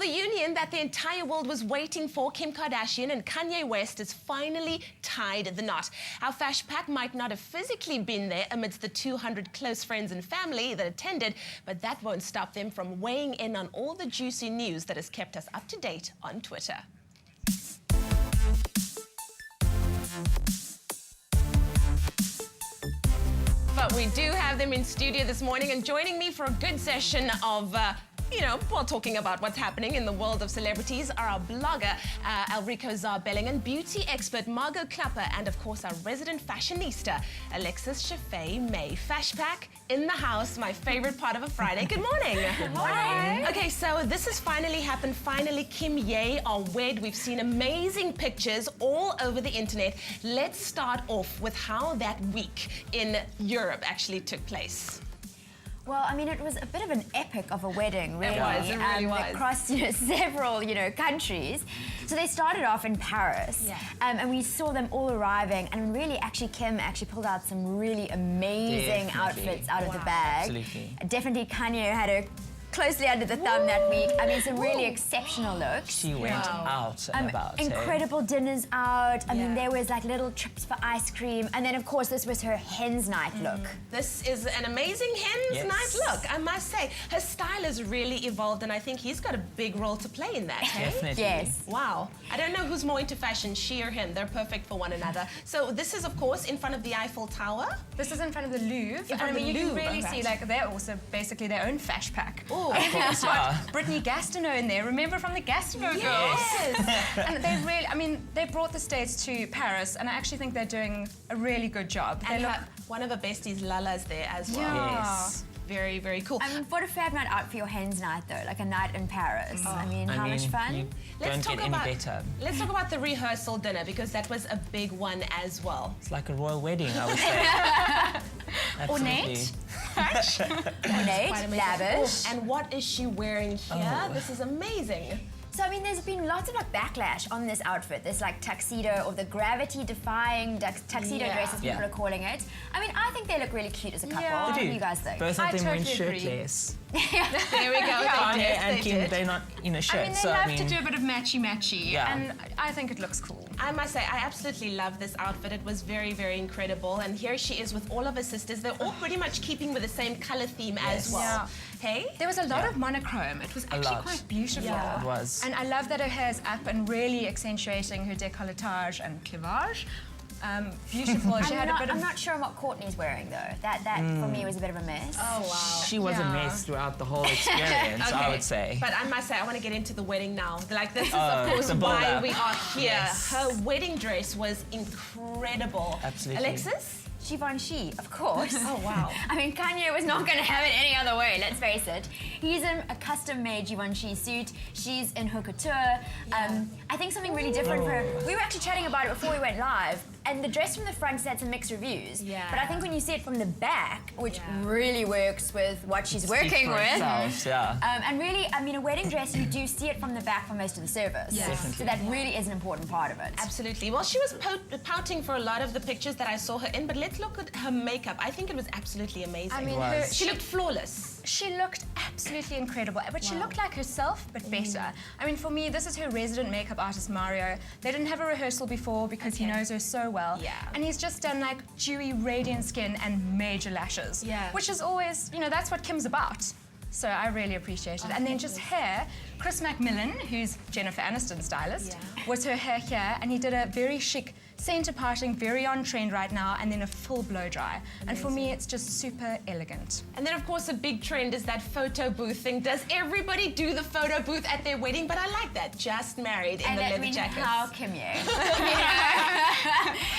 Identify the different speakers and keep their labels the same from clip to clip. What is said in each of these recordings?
Speaker 1: the union that the entire world was waiting for, Kim Kardashian and Kanye West, has finally tied the knot. Our Fash Pack might not have physically been there amidst the 200 close friends and family that attended, but that won't stop them from weighing in on all the juicy news that has kept us up to date on Twitter. But we do have them in studio this morning, and joining me for a good session of talking about what's happening in the world of celebrities are our blogger, Elrico Zarbelling, and beauty expert Margot Klapper, and of course our resident fashionista, Alexis Shafay-May. Fash Pack in the house, my favorite part of a Friday. Good morning.
Speaker 2: Good morning.
Speaker 1: Okay, so this has finally happened. Finally, Kimye are wed. We've seen amazing pictures all over the internet. Let's start off with how that week in Europe actually took place.
Speaker 2: Well, I mean, it was a bit of an epic of a wedding, really.
Speaker 1: It really was.
Speaker 2: Across several, countries. So they started off in Paris, and we saw them all arriving. And really, Kim pulled out some really amazing outfits out of the bag.
Speaker 3: Absolutely.
Speaker 2: Definitely, Kanye had her closely under the thumb that week. I mean, some really exceptional looks.
Speaker 3: She went out and about.
Speaker 2: Incredible dinners out. I mean, there was like little trips for ice cream. And then, of course, this was her hen's night look.
Speaker 1: This is an amazing hen's night look, I must say. Her style has really evolved, and I think he's got a big role to play in that, hey?
Speaker 3: Definitely.
Speaker 2: Yes.
Speaker 1: Wow. I don't know who's more into fashion, she or him. They're perfect for one another. So this is, of course, in front of the Eiffel Tower.
Speaker 4: This is in front of the Louvre.
Speaker 1: I mean,
Speaker 4: you can really see, like, they're also basically their own Fash Pack.
Speaker 1: Ooh.
Speaker 3: Of course, yeah.
Speaker 4: Brittany Gastineau in there. Remember from the Gastineau girls? And they really, I mean, they brought the States to Paris, and I actually think they're doing a really good job.
Speaker 1: And one of her besties, Lala's there as well.
Speaker 4: Yeah.
Speaker 3: Yes.
Speaker 1: Very, very cool.
Speaker 2: I mean, what a fab night out for your hen's night, though. Like a night in Paris. I mean, how much fun?
Speaker 3: You don't get any better.
Speaker 1: Let's talk about the rehearsal dinner, because that was a big one as well.
Speaker 3: It's like a royal wedding, I would say.
Speaker 4: Ornate.
Speaker 2: Ornate, lavish.
Speaker 1: Oh, and what is she wearing here? This is amazing.
Speaker 2: So, I mean, there's been lots of backlash on this outfit, this tuxedo, or the gravity-defying tuxedo dress, as people are calling it. I mean, I think they look really cute as a couple.
Speaker 4: Yeah.
Speaker 2: What do you guys think?
Speaker 3: Both of them went
Speaker 4: totally agree.
Speaker 3: shirtless.
Speaker 1: There we go.
Speaker 3: Kanye and Kim, they're not in a shirt.
Speaker 4: I mean, they love to do a bit of matchy-matchy, and I think it looks cool.
Speaker 1: I must say, I absolutely love this outfit. It was very, very incredible. And here she is with all of her sisters. They're all pretty much keeping with the same color theme as well.
Speaker 4: Yeah.
Speaker 1: Hey?
Speaker 4: There was a lot of monochrome. It was actually quite beautiful.
Speaker 1: Yeah.
Speaker 3: It was.
Speaker 4: And I love that her hair's up and really accentuating her décolletage and cleavage. Beautiful.
Speaker 2: I'm not sure what Courtney's wearing, though. That for me, was a bit of a mess.
Speaker 1: Oh, wow.
Speaker 3: She was a mess throughout the whole experience, I would say.
Speaker 1: But I must say, I want to get into the wedding now. Like, this is, of course, why we are here.
Speaker 3: Yes.
Speaker 1: Her wedding dress was incredible.
Speaker 3: Absolutely.
Speaker 1: Alexis?
Speaker 2: Givenchy, of course.
Speaker 1: Oh, wow.
Speaker 2: I mean, Kanye was not going to have it any other way, let's face it. He's in a custom-made Givenchy suit. She's in her couture. I think something really different for her. We were actually chatting about it before we went live, and the dress from the front has had some mixed reviews.
Speaker 1: Yeah.
Speaker 2: But I think when you see it from the back, which really works with what she's working with. And really, I mean, a wedding dress, you do see it from the back for most of the service.
Speaker 1: Yeah.
Speaker 2: So that really is an important part of it.
Speaker 1: Absolutely. Well, she was pouting for a lot of the pictures that I saw her in, but let's look at her makeup. I think it was absolutely amazing.
Speaker 4: I mean,
Speaker 1: she looked flawless.
Speaker 4: She looked absolutely incredible, but she looked like herself, but better. I mean, for me, this is her resident makeup artist, Mario. They didn't have a rehearsal before because he knows her so well.
Speaker 1: Yeah.
Speaker 4: And he's just done like dewy, radiant skin and major lashes.
Speaker 1: Yeah.
Speaker 4: Which is always, that's what Kim's about. So I really appreciate it. And then just hair, Chris Macmillan, who's Jennifer Aniston's stylist, was her hair here, and he did a very chic center parting, very on trend right now, and then a full blow dry. And for me, it's just super elegant.
Speaker 1: And then, of course, a big trend is that photo booth thing. Does everybody do the photo booth at their wedding? But I like that. Just married in the leather jackets.
Speaker 2: How Kimye.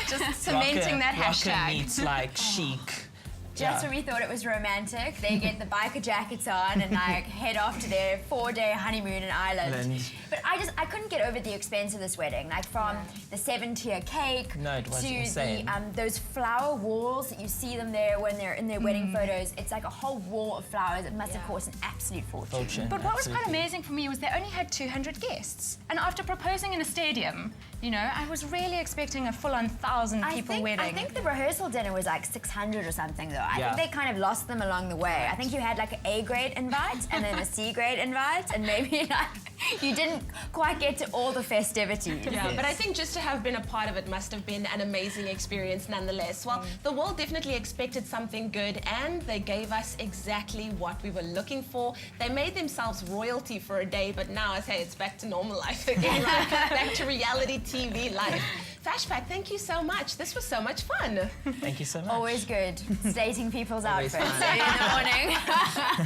Speaker 4: Just cementing that hashtag.
Speaker 3: Rocker meets like chic.
Speaker 2: Just when we thought it was romantic, they get the biker jackets on and head off to their 4-day honeymoon in Ireland. But I couldn't get over the expense of this wedding. Like from the 7-tier cake
Speaker 3: to
Speaker 2: the those flower walls that you see them there when they're in their wedding photos. It's like a whole wall of flowers. It must have cost an absolute fortune.
Speaker 4: But what was quite amazing for me was they only had 200 guests. And after proposing in a stadium, I was really expecting a full-on 1,000 people wedding.
Speaker 2: I think the rehearsal dinner was like 600 or something, though. I think they kind of lost them along the way. I think you had like an A grade invite and then a C grade invite, and maybe like you didn't quite get to all the festivities.
Speaker 1: Yeah, but I think just to have been a part of it must have been an amazing experience nonetheless. Well, the world definitely expected something good, and they gave us exactly what we were looking for. They made themselves royalty for a day, but now I say it's back to normal life again, right? Back to reality TV life. Fash Pack, thank you so much. This was so much fun.
Speaker 3: Thank you so much.
Speaker 2: Always good. Stating people's
Speaker 3: Always
Speaker 2: outfits
Speaker 3: fun.
Speaker 2: early in the morning.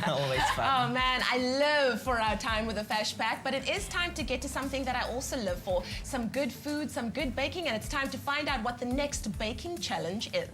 Speaker 3: Always fun.
Speaker 1: Oh man, I live for our time with the Fash Pack, but it is time to get to something that I also live for. Some good food, some good baking, and it's time to find out what the next baking challenge is.